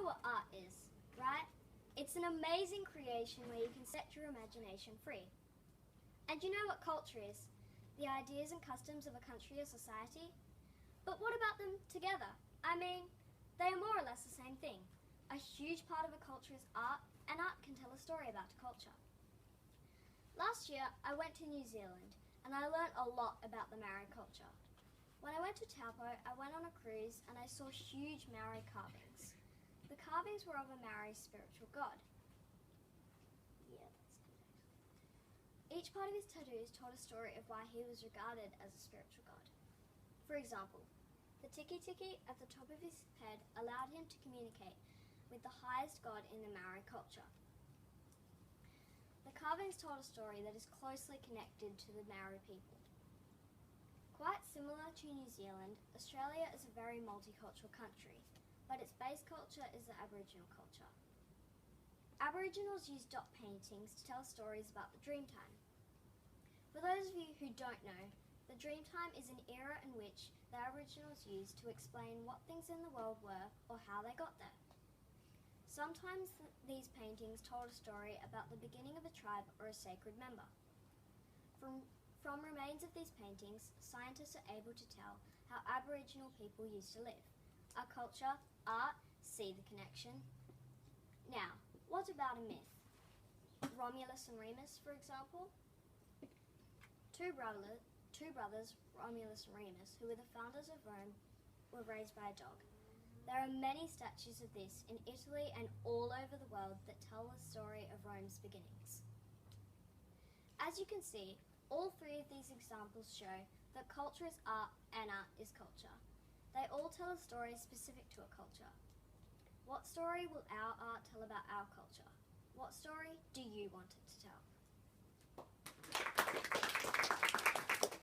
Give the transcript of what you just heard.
know what art is, right? It's an amazing creation where you can set your imagination free. And you know what culture is? The ideas and customs of a country or society? But what about them together? I mean, they are more or less the same thing. A huge part of a culture is art, and art can tell a story about a culture. Last year, I went to New Zealand, and I learnt a lot about the Meharry culture. When I went to Taupo, I went on a cruise and I saw huge Meharry carvings. The carvings were of a Meharry spiritual god. Each part of his tattoos told a story of why he was regarded as a spiritual god. For example, the tiki-tiki at the top of his head allowed him to communicate with the highest god in the Meharry culture. The carvings told a story that is closely connected to the Meharry people. Quite similar to New Zealand, Australia is a very multicultural country, but its base culture is the Aboriginal culture. Aboriginals use dot paintings to tell stories about the Dreamtime. For those of you who don't know, the Dreamtime is an era in which the Aboriginals used to explain what things in the world were or how they got there. Sometimes these paintings told a story about the beginning of a tribe or a sacred member. From remains of these paintings, scientists are able to tell how Aboriginal people used to live. Our culture, art, see the connection. Now, what about a myth? Romulus and Remus, for example? Two brothers, Romulus and Remus, who were the founders of Rome, were raised by a dog. There are many statues of this in Italy and all over the world that tell the story of Rome's beginnings. As you can see, all three of these examples show that culture is art and art is culture. They all tell a story specific to a culture. What story will our art tell about our culture? What story do you want it to tell?